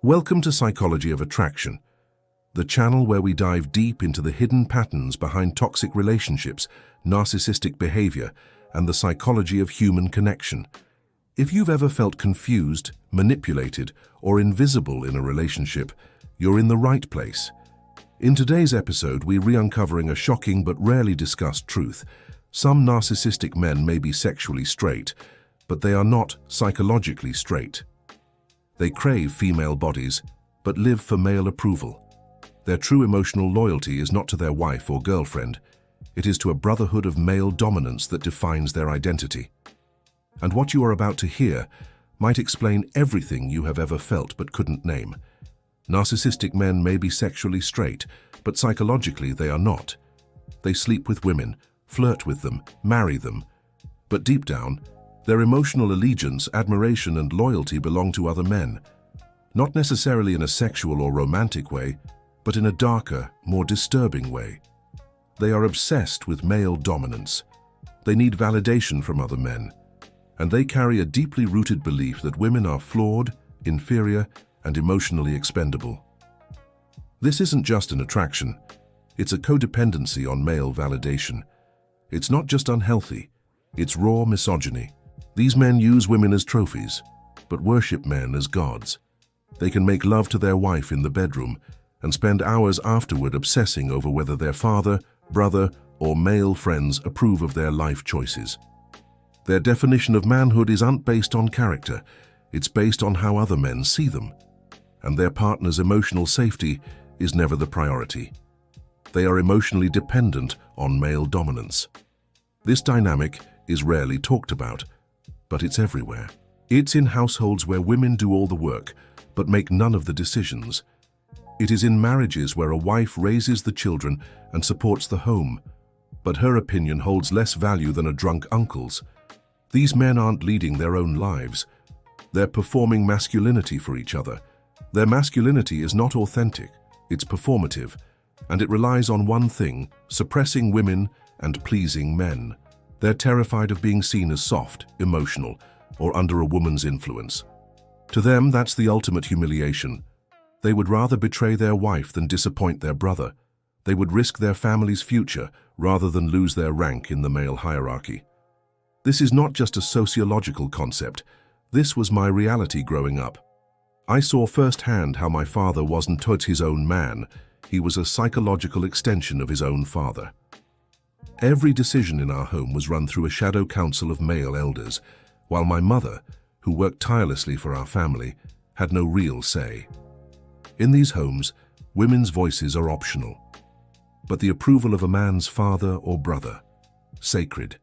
Welcome to Psychology of Attraction, the channel where we dive deep into the hidden patterns behind toxic relationships, narcissistic behavior, and the psychology of human connection. If you've ever felt confused, manipulated, or invisible in a relationship, you're in the right place. In today's episode, we're uncovering a shocking but rarely discussed truth. Some narcissistic men may be sexually straight, but they are not psychologically straight. They crave female bodies, but live for male approval. Their true emotional loyalty is not to their wife or girlfriend. It is to a brotherhood of male dominance that defines their identity. And what you are about to hear might explain everything you have ever felt but couldn't name. Narcissistic men may be sexually straight, but psychologically they are not. They sleep with women, flirt with them, marry them. But deep down, their emotional allegiance, admiration, and loyalty belong to other men. Not necessarily in a sexual or romantic way, but in a darker, more disturbing way. They are obsessed with male dominance. They need validation from other men. And they carry a deeply rooted belief that women are flawed, inferior, and emotionally expendable. This isn't just an attraction. It's a codependency on male validation. It's not just unhealthy. It's raw misogyny. These men use women as trophies, but worship men as gods. They can make love to their wife in the bedroom and spend hours afterward obsessing over whether their father, brother, or male friends approve of their life choices. Their definition of manhood isn't based on character, it's based on how other men see them. And their partner's emotional safety is never the priority. They are emotionally dependent on male dominance. This dynamic is rarely talked about, but it's everywhere. It's in households where women do all the work, but make none of the decisions. It is in marriages where a wife raises the children and supports the home, but her opinion holds less value than a drunk uncle's. These men aren't leading their own lives. They're performing masculinity for each other. Their masculinity is not authentic, it's performative, and it relies on one thing: suppressing women and pleasing men. They're terrified of being seen as soft, emotional, or under a woman's influence. To them, that's the ultimate humiliation. They would rather betray their wife than disappoint their brother. They would risk their family's future rather than lose their rank in the male hierarchy. This is not just a sociological concept. This was my reality growing up. I saw firsthand how my father wasn't his own man. He was a psychological extension of his own father. Every decision in our home was run through a shadow council of male elders, while my mother, who worked tirelessly for our family, had no real say. In these homes, women's voices are optional, but the approval of a man's father or brother, sacred.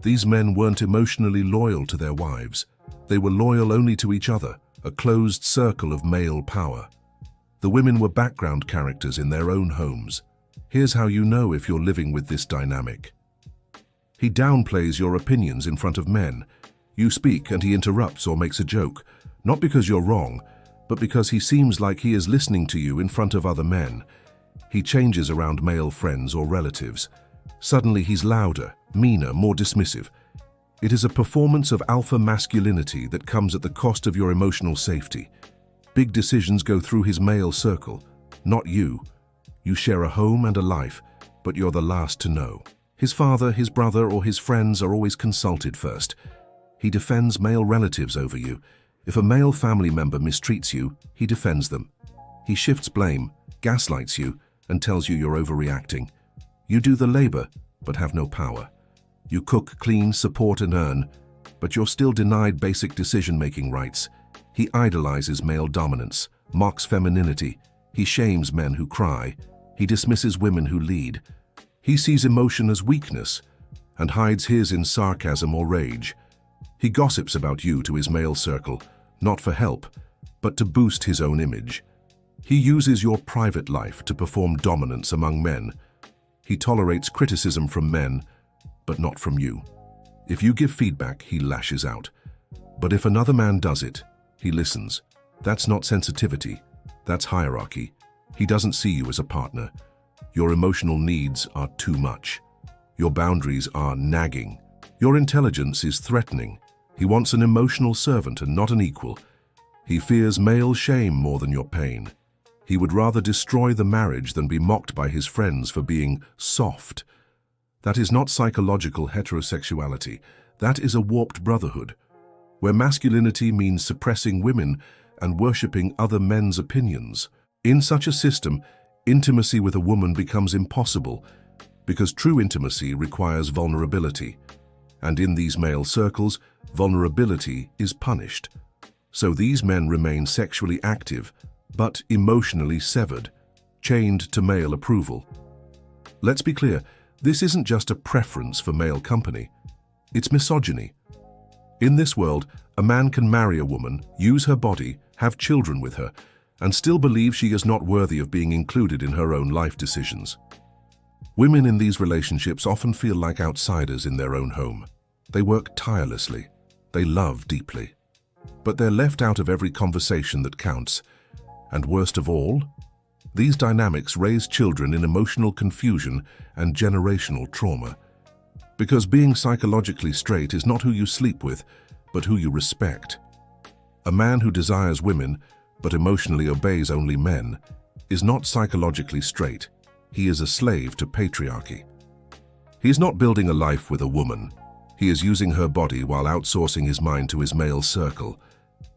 These men weren't emotionally loyal to their wives. They were loyal only to each other, a closed circle of male power. The women were background characters in their own homes. Here's how you know if you're living with this dynamic. He downplays your opinions in front of men. You speak and he interrupts or makes a joke, not because you're wrong, but because he seems like he is listening to you in front of other men. He changes around male friends or relatives. Suddenly he's louder, meaner, more dismissive. It is a performance of alpha masculinity that comes at the cost of your emotional safety. Big decisions go through his male circle, not you. You share a home and a life, but you're the last to know. His father, his brother, or his friends are always consulted first. He defends male relatives over you. If a male family member mistreats you, he defends them. He shifts blame, gaslights you, and tells you you're overreacting. You do the labor, but have no power. You cook, clean, support, and earn, but you're still denied basic decision-making rights. He idolizes male dominance, mocks femininity. He shames men who cry. He dismisses women who lead. He sees emotion as weakness and hides his in sarcasm or rage. He gossips about you to his male circle, not for help, but to boost his own image. He uses your private life to perform dominance among men. He tolerates criticism from men, but not from you. If you give feedback, he lashes out. But if another man does it, he listens. That's not sensitivity. That's hierarchy. He doesn't see you as a partner. Your emotional needs are too much. Your boundaries are nagging. Your intelligence is threatening. He wants an emotional servant and not an equal. He fears male shame more than your pain. He would rather destroy the marriage than be mocked by his friends for being soft. That is not psychological heterosexuality. That is a warped brotherhood, where masculinity means suppressing women and worshipping other men's opinions. In such a system, intimacy with a woman becomes impossible because true intimacy requires vulnerability. And in these male circles, vulnerability is punished. So these men remain sexually active, but emotionally severed, chained to male approval. Let's be clear, this isn't just a preference for male company. It's misogyny. In this world, a man can marry a woman, use her body, have children with her, and still believe she is not worthy of being included in her own life decisions. Women in these relationships often feel like outsiders in their own home. They work tirelessly. They love deeply. But they're left out of every conversation that counts. And worst of all, these dynamics raise children in emotional confusion and generational trauma. Because being psychologically straight is not who you sleep with, but who you respect. A man who desires women, but emotionally obeys only men, is not psychologically straight. He is a slave to patriarchy. He's not building a life with a woman. He is using her body while outsourcing his mind to his male circle.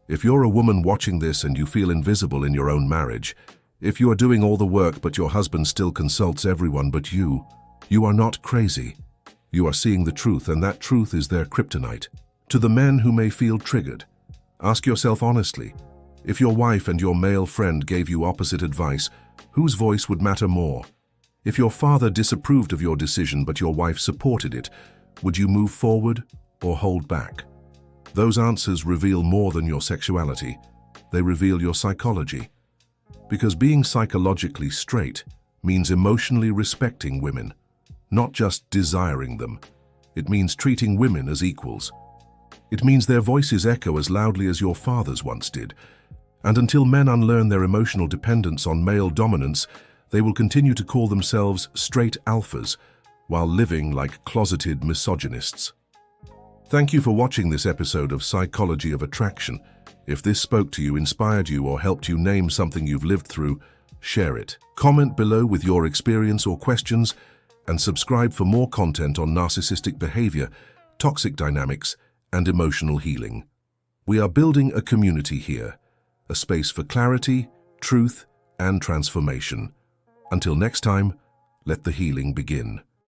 If you're a woman watching this and you feel invisible in your own marriage, if you are doing all the work but your husband still consults everyone but you are not crazy. You are seeing the truth, and that truth is their kryptonite. To the men who may feel triggered, ask yourself honestly, if your wife and your male friend gave you opposite advice, whose voice would matter more? If your father disapproved of your decision but your wife supported it, would you move forward or hold back? Those answers reveal more than your sexuality. They reveal your psychology. Because being psychologically straight means emotionally respecting women, not just desiring them. It means treating women as equals. It means their voices echo as loudly as your father's once did. And until men unlearn their emotional dependence on male dominance, they will continue to call themselves straight alphas while living like closeted misogynists. Thank you for watching this episode of Psychology of Attraction. If this spoke to you, inspired you, or helped you name something you've lived through, share it. Comment below with your experience or questions, and subscribe for more content on narcissistic behavior, toxic dynamics, and emotional healing. We are building a community here, a space for clarity, truth, and transformation. Until next time, let the healing begin.